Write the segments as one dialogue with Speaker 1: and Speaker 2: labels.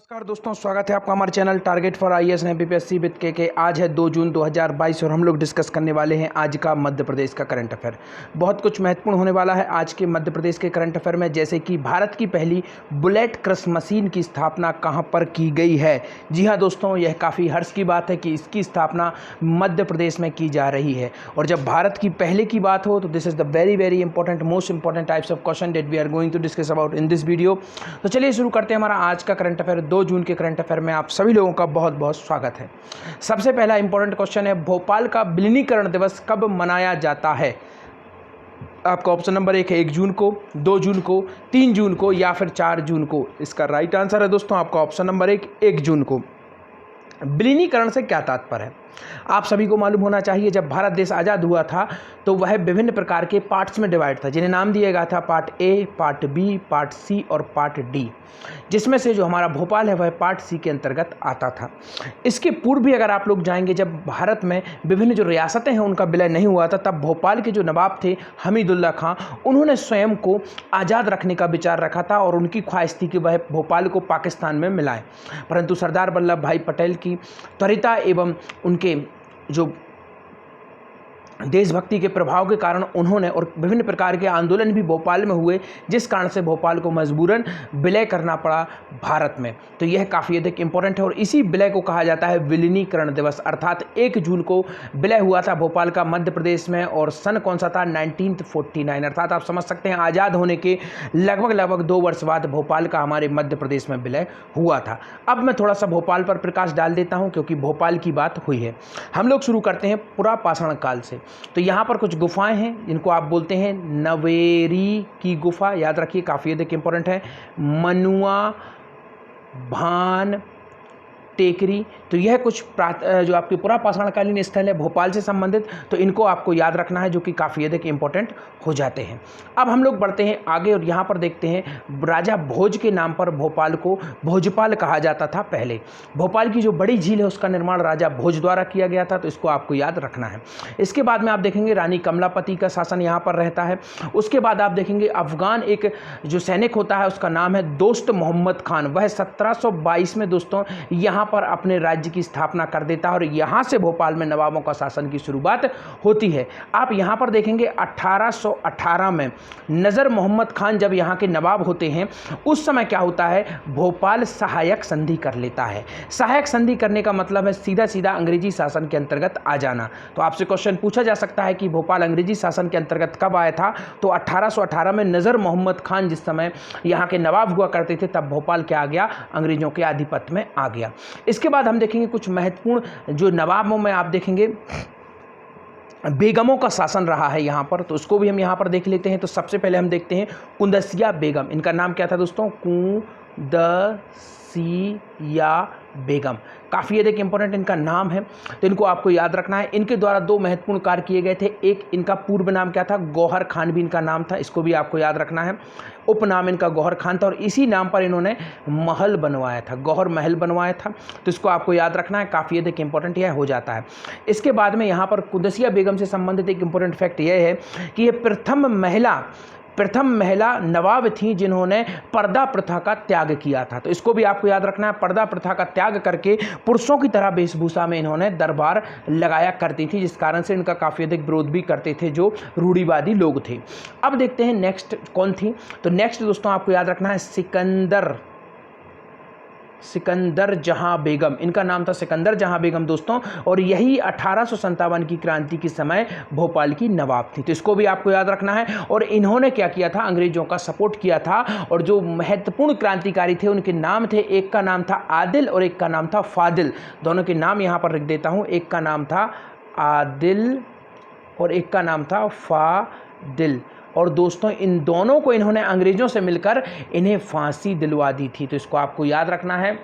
Speaker 1: नमस्कार दोस्तों, स्वागत है आपका हमारे channel target for IAS and BPSC with के। आज है 2 जून 2022 और हम लोग डिस्कस करने वाले हैं आज का मध्य प्रदेश का करंट अफेयर। बहुत कुछ महत्वपूर्ण होने वाला है आज के मध्य प्रदेश के करंट अफेयर में, जैसे कि भारत की पहली बुलेट क्रश मशीन की स्थापना कहां पर की गई है। जी हाँ दोस्तों, यह काफ़ी हर्ष की बात है कि इसकी स्थापना मध्य प्रदेश में की जा रही है। और जब भारत की पहले की बात हो तो this is the very important most important types of question that we are going to discuss about in this video. तो चलिए शुरू करते हैं हमारा आज का करंट अफेयर। 2 जून के करंट अफेयर में आप सभी लोगों का बहुत बहुत स्वागत है। सबसे पहला इंपॉर्टेंट क्वेश्चन है, भोपाल का विलीनीकरण दिवस कब मनाया जाता है। आपका ऑप्शन नंबर 1 है 1 जून को, 2 जून को, 3 जून को या फिर 4 जून को। इसका राइट आंसर है दोस्तों आपका ऑप्शन नंबर 1 जून को। विलीनीकरण से क्या तात्पर्य है, आप सभी को मालूम होना चाहिए। जब भारत देश आज़ाद हुआ था तो वह विभिन्न प्रकार के पार्ट्स में डिवाइड था, जिन्हें नाम दिया गया था part A, part B, part C और पार्ट डी, जिसमें से जो हमारा भोपाल है वह पार्ट सी के अंतर्गत आता था। इसके पूर्व भी अगर आप लोग जाएंगे, जब भारत में विभिन्न जो रियासतें हैं उनका विलय नहीं हुआ था, तब भोपाल के जो नवाब थे हमीदुल्ला खां, उन्होंने स्वयं को आज़ाद रखने का विचार रखा था और उनकी ख्वाहिश थी कि वह भोपाल को पाकिस्तान में मिलाएं। परंतु सरदार वल्लभ भाई पटेल की त्वरिता एवं उनके जो देशभक्ति के प्रभाव के कारण उन्होंने और विभिन्न प्रकार के आंदोलन भी भोपाल में हुए, जिस कारण से भोपाल को मजबूरन विलय करना पड़ा भारत में। तो यह काफ़ी अधिक इंपॉर्टेंट है और इसी विलय को कहा जाता है विलीनीकरण दिवस। अर्थात 1 जून को विलय हुआ था भोपाल का मध्य प्रदेश में और सन कौन सा था, 1949। अर्थात आप समझ सकते हैं आज़ाद होने के लगभग 2 वर्ष बाद भोपाल का हमारे मध्य प्रदेश में विलय हुआ था। अब मैं थोड़ा सा भोपाल पर प्रकाश डाल देता हूँ क्योंकि भोपाल की बात हुई है। हम लोग शुरू करते हैं पुरापाषाण काल से। तो यहाँ पर कुछ गुफाएं हैं जिनको आप बोलते हैं नवेरी की गुफा, याद रखिए काफ़ी अधिक इंपॉर्टेंट है। मनुआ, भान, टेकरी, तो यह कुछ जो आपके पुरापाषाणकालीन स्थल है भोपाल से संबंधित, तो इनको आपको याद रखना है, जो कि काफ़ी अधिक इंपॉर्टेंट हो जाते हैं। अब हम लोग बढ़ते हैं आगे और यहाँ पर देखते हैं राजा भोज के नाम पर भोपाल को भोजपाल कहा जाता था पहले। भोपाल की जो बड़ी झील है उसका निर्माण राजा भोज द्वारा किया गया था, तो इसको आपको याद रखना है। इसके बाद में आप देखेंगे रानी कमलापति का शासन यहाँ पर रहता है। उसके बाद आप देखेंगे अफगान एक जो सैनिक होता है उसका नाम है दोस्त मोहम्मद खान। वह 1722 में दोस्तों यहाँ पर अपने राज्य की स्थापना कर देता है और यहाँ से भोपाल में नवाबों का शासन की शुरुआत होती है। आप यहाँ पर देखेंगे 1818 में नज़र मोहम्मद खान जब यहाँ के नवाब होते हैं, उस समय क्या होता है, भोपाल सहायक संधि कर लेता है। सहायक संधि करने का मतलब है सीधा सीधा अंग्रेजी शासन के अंतर्गत आ जाना। तो आपसे क्वेश्चन पूछा जा सकता है कि भोपाल अंग्रेजी शासन के अंतर्गत कब आया था, तो 1818 में नज़र मोहम्मद खान जिस समय यहाँ के नवाब हुआ करते थे, तब भोपाल क्या आ गया, अंग्रेजों के आधिपत्य में आ गया। इसके बाद हम देखेंगे कुछ महत्वपूर्ण जो नवाबों में आप देखेंगे बेगमों का शासन रहा है यहाँ पर, तो उसको भी हम यहाँ पर देख लेते हैं। तो सबसे पहले हम देखते हैं कुंदसिया बेगम। इनका नाम क्या था दोस्तों, कुंदसिया बेगम, काफ़ी अधिक इंपॉर्टेंट इनका नाम है, तो इनको आपको याद रखना है। इनके द्वारा 2 महत्वपूर्ण कार्य किए गए थे। एक, इनका पूर्व नाम क्या था, गौहर खान भी इनका नाम था, इसको भी आपको याद रखना है। उपनाम इनका गौहर खान था और इसी नाम पर इन्होंने महल बनवाया था, गौहर महल बनवाया था, तो इसको आपको याद रखना है, काफ़ी अधिक इंपॉर्टेंट यह हो जाता है। इसके बाद में यहाँ पर कुंदसिया बेगम से संबंधित एक इंपॉर्टेंट फैक्ट यह है कि ये प्रथम महिला नवाब थी जिन्होंने पर्दा प्रथा का त्याग किया था, तो इसको भी आपको याद रखना है। पर्दा प्रथा का त्याग करके पुरुषों की तरह वेशभूषा में इन्होंने दरबार लगाया करती थी, जिस कारण से इनका काफ़ी अधिक विरोध भी करते थे जो रूढ़िवादी लोग थे। अब देखते हैं नेक्स्ट कौन थी, तो नेक्स्ट दोस्तों आपको याद रखना है सिकंदर जहां बेगम। इनका नाम था सिकंदर जहां बेगम दोस्तों, और यही 1857 की क्रांति के समय भोपाल की नवाब थी, तो इसको भी आपको याद रखना है। और इन्होंने क्या किया था, अंग्रेजों का सपोर्ट किया था, और जो महत्वपूर्ण क्रांतिकारी थे उनके नाम थे, एक का नाम था आदिल और एक का नाम था फादिल। दोनों के नाम यहाँ पर लिख देता हूँ, एक का नाम था आदिल और एक का नाम था फादिल। और दोस्तों इन दोनों को इन्होंने अंग्रेज़ों से मिलकर इन्हें फांसी दिलवा दी थी, तो इसको आपको याद रखना है।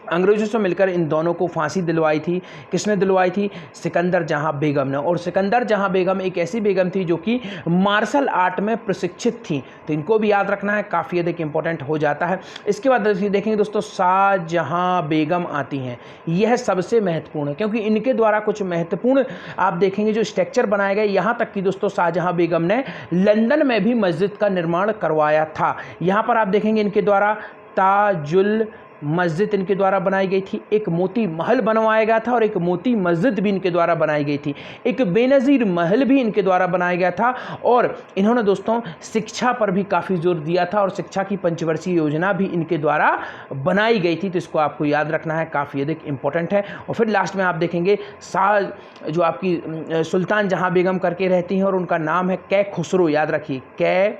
Speaker 1: अंग्रेज़ों से मिलकर इन दोनों को फांसी दिलवाई थी। किसने दिलवाई थी, सिकंदर जहां बेगम ने। और सिकंदर जहां बेगम एक ऐसी बेगम थी जो कि मार्शल आर्ट में प्रशिक्षित थी, तो इनको भी याद रखना है, काफ़ी अधिक इंपॉर्टेंट हो जाता है। इसके बाद देखेंगे दोस्तों शाहजहां बेगम आती हैं, यह सबसे महत्वपूर्ण है क्योंकि इनके द्वारा कुछ महत्वपूर्ण आप देखेंगे जो स्ट्रक्चर बनाए गए। यहाँ तक कि दोस्तों शाहजहां बेगम ने लंदन में भी मस्जिद का निर्माण करवाया था। यहाँ पर आप देखेंगे इनके द्वारा ताजुल मस्जिद इनके द्वारा बनाई गई थी, एक मोती महल बनवाया गया था और एक मोती मस्जिद भी इनके द्वारा बनाई गई थी, एक बेनज़ीर महल भी इनके द्वारा बनाया गया था। और इन्होंने दोस्तों शिक्षा पर भी काफ़ी जोर दिया था और शिक्षा की पंचवर्षीय योजना भी इनके द्वारा बनाई गई थी। तो इसको आपको याद रखना है, काफ़ी अधिक इंपॉर्टेंट है। और फिर लास्ट में आप देखेंगे जो आपकी सुल्तान जहाँ बेगम करके रहती हैं और उनका नाम है कै खुसरो, याद रखिए कै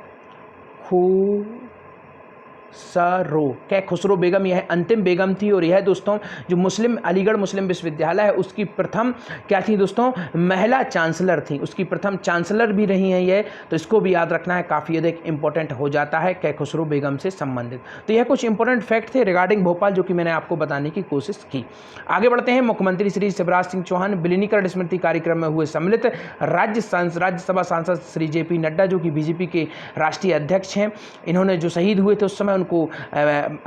Speaker 1: खुसरो बेगम, यह अंतिम बेगम थी। और यह दोस्तों जो अलीगढ़ मुस्लिम विश्वविद्यालय है उसकी प्रथम क्या थी दोस्तों, महिला चांसलर थी, उसकी प्रथम चांसलर भी रही हैं ये। तो इसको भी याद रखना है, काफ़ी अधिक इंपॉर्टेंट हो जाता है कै खुसरो बेगम से संबंधित। तो यह कुछ इंपॉर्टेंट फैक्ट थे रिगार्डिंग भोपाल जो कि मैंने आपको बताने की कोशिश की। आगे बढ़ते हैं। मुख्यमंत्री श्री शिवराज सिंह चौहान विलीनीकरण स्मृति कार्यक्रम में हुए सम्मिलित राज्यसभा सांसद श्री JP नड्डा जो कि BJP के राष्ट्रीय अध्यक्ष हैं, इन्होंने जो शहीद हुए थे उस समय उनको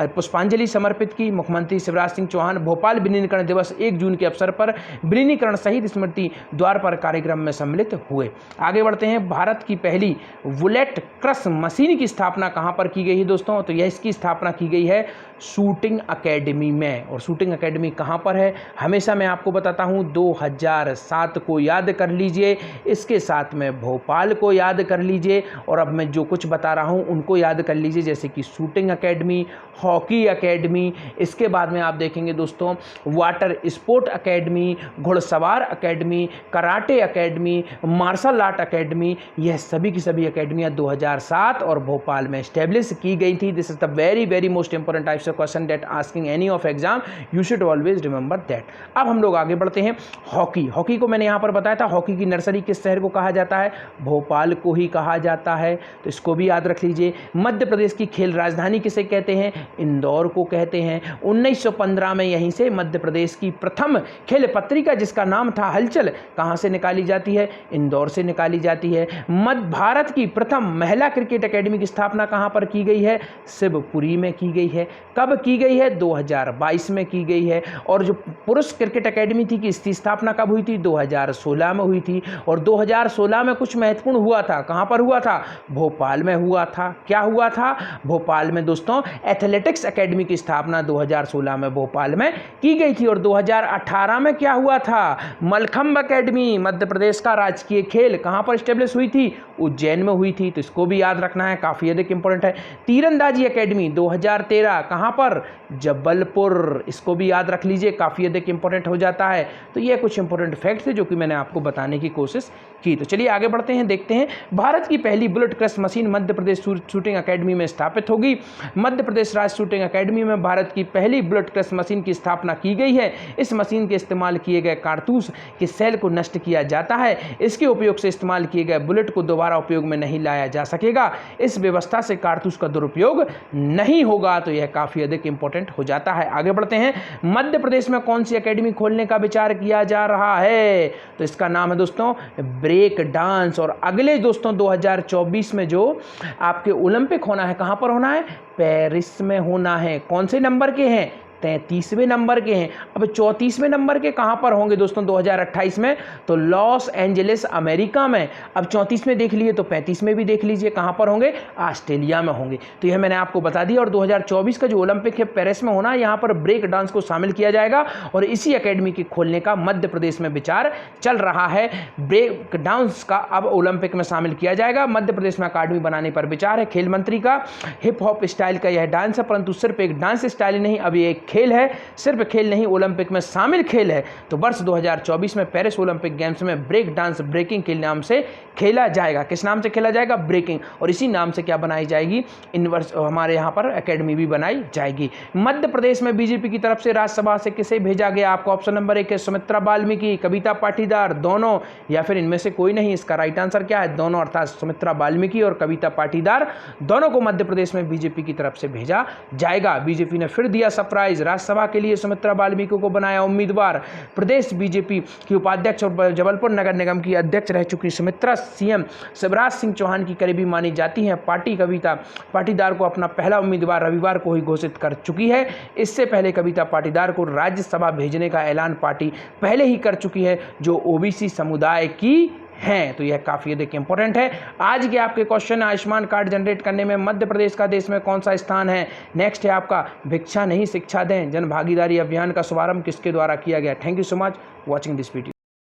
Speaker 1: पुष्पांजलि समर्पित की। मुख्यमंत्री शिवराज सिंह चौहान भोपाल विलीनीकरण दिवस 1 जून के अवसर पर विलीनीकरण शहीद स्मृति द्वार पर कार्यक्रम में सम्मिलित हुए। आगे बढ़ते हैं। भारत की पहली बुलेट क्रश मशीन की स्थापना कहाँ पर की गई है दोस्तों, तो यह इसकी स्थापना की गई है शूटिंग अकेडमी में। और शूटिंग अकेडमी कहाँ पर है, हमेशा मैं आपको बताता हूँ 2007 को याद कर लीजिए, इसके साथ में भोपाल को याद कर लीजिए और अब मैं जो कुछ बता रहा हूँ उनको याद कर लीजिए, जैसे कि शूटिंग अकेडमी, हॉकी अकेडमी, इसके बाद में आप देखेंगे दोस्तों वाटर स्पोर्ट अकेडमी, घुड़सवार academy, karate academy, martial art academy, यह सभी की सभी अकेडमियाँ 2007 और भोपाल में स्टैब्लिश की गई थी। This is the very very most important types of question that asking any of exam, you should always remember that. अब हम लोग आगे बढ़ते हैं। हॉकी को मैंने यहाँ पर बताया था, हॉकी की नर्सरी किस शहर को कहा जाता है, भोपाल को ही कहा जाता है, तो इसको भी याद रख लीजिए। मध्य प्रदेश की खेल राजधानी किसे कहते हैं, इंदौर को कहते हैं। 1915 में यहीं से मध्य प्रदेश की प्रथम खेल पत्रिका जिसका नाम था हलचल कहाँ से निकाली जाती है, इंदौर से निकाली जाती है। मध्य भारत की प्रथम महिला क्रिकेट अकेडमी की स्थापना कहाँ पर की गई है, शिवपुरी में की गई है। कब की गई है, 2022 में की गई है। और जो पुरुष क्रिकेट अकेडमी थी कि इसकी स्थापना कब हुई थी, 2016 में हुई थी। और 2016 में कुछ महत्वपूर्ण हुआ था, कहाँ पर हुआ था, भोपाल में हुआ था। क्या हुआ था, भोपाल में दोस्तों एथलेटिक्स अकेडमी की स्थापना 2016 में भोपाल में की गई थी। और 2018 में क्या हुआ था, मलखंभ अकेडमी, मध्य प्रदेश का राजकीय खेल, कहाँ पर स्टेब्लिश हुई थी, उज्जैन में हुई थी। तो इसको भी याद रखना है, काफ़ी अधिक इंपॉर्टेंट है। तीरंदाजी अकेडमी 2013 कहाँ पर, जबलपुर, इसको भी याद रख लीजिए, काफ़ी अधिक इंपॉर्टेंट हो जाता है। तो ये कुछ इंपॉर्टेंट फैक्ट थे जो कि मैंने आपको बताने की कोशिश की। तो चलिए आगे बढ़ते हैं, देखते हैं। भारत की पहली bullet crush machine Madhya Pradesh shooting academy में स्थापित होगी। मध्य प्रदेश राज्य शूटिंग अकेडमी में भारत की पहली बुलेट क्रश मशीन की स्थापना की गई है। इस मशीन के इस्तेमाल किए गए कारतूस के सेल को नष्ट किया जाता है। इसके उपयोग से इस्तेमाल किए गए बुलेट को दोबारा उपयोग में नहीं लाया जा सकेगा। इस व्यवस्था से कारतूस का दुरुपयोग नहीं होगा। तो यह काफ़ी अधिक इंपॉर्टेंट हो जाता है। आगे बढ़ते हैं। मध्य प्रदेश में कौन सी अकेडमी खोलने का विचार किया जा रहा है, तो इसका नाम है दोस्तों ब्रेक डांस। और अगले दोस्तों 2024 में जो आपके ओलंपिक होना है, कहाँ पर होना है, पेरिस में होना है। कौन से नंबर के हैं, 33वें नंबर के हैं। अब 34वें नंबर के कहाँ पर होंगे दोस्तों 2028 में, तो लॉस एंजलिस अमेरिका में। अब 34 में देख लिए तो 35 में भी देख लीजिए, कहाँ पर होंगे, ऑस्ट्रेलिया में होंगे। तो यह मैंने आपको बता दिया। और 2024 का जो ओलंपिक है पेरिस में होना, यहाँ पर ब्रेक डांस को शामिल किया जाएगा और इसी अकेडमी के खोलने का मध्य प्रदेश में विचार चल रहा है। ब्रेक डांस का अब ओलंपिक में शामिल किया जाएगा। मध्य प्रदेश में अकादमी बनाने पर विचार है। खेल मंत्री का हिप हॉप स्टाइल का यह डांस है, परंतु सिर्फ एक डांस स्टाइल नहीं, अब ये एक खेल है, सिर्फ खेल नहीं, ओलंपिक में शामिल खेल है। तो वर्ष 2024 में पेरिस ओलंपिक गेम्स में ब्रेक डांस ब्रेकिंग के नाम से खेला जाएगा। किस नाम से खेला जाएगा, ब्रेकिंग। और इसी नाम से क्या बनाई जाएगी, हमारे यहाँ पर एकेडमी भी बनाई जाएगी। मध्य प्रदेश में बीजेपी की तरफ से राज्यसभा से किसे भेजा गया, आपको ऑप्शन नंबर 1 है सुमित्रा वाल्मीकि, कविता पाटीदार, दोनों, या फिर इनमें से कोई नहीं। इसका राइट आंसर क्या है, दोनों, अर्थात सुमित्रा वाल्मीकि और कविता पाटीदार दोनों को मध्य प्रदेश में बीजेपी की तरफ से भेजा जाएगा। बीजेपी ने फिर दिया सरप्राइज, राज्यसभा के लिए सुमित्रा वाल्मीकि को बनाया उम्मीदवार। प्रदेश बीजेपी की उपाध्यक्ष और जबलपुर नगर निगम की अध्यक्ष रह चुकी सुमित्रा सीएम शिवराज सिंह चौहान की करीबी मानी जाती हैं। पार्टी कविता पाटीदार को अपना पहला उम्मीदवार रविवार को ही घोषित कर चुकी है। इससे पहले कविता पाटीदार को राज्यसभा भेजने का ऐलान पार्टी पहले ही कर चुकी है, जो ओबीसी समुदाय की हैं। तो यह काफ़ी अधिक इंपॉर्टेंट है। आज के आपके क्वेश्चन, आयुष्मान कार्ड जनरेट करने में मध्य प्रदेश का देश में कौन सा स्थान है। नेक्स्ट है आपका, भिक्षा नहीं शिक्षा दें जन भागीदारी अभियान का शुभारंभ किसके द्वारा किया गया। Thank you so much watching this video.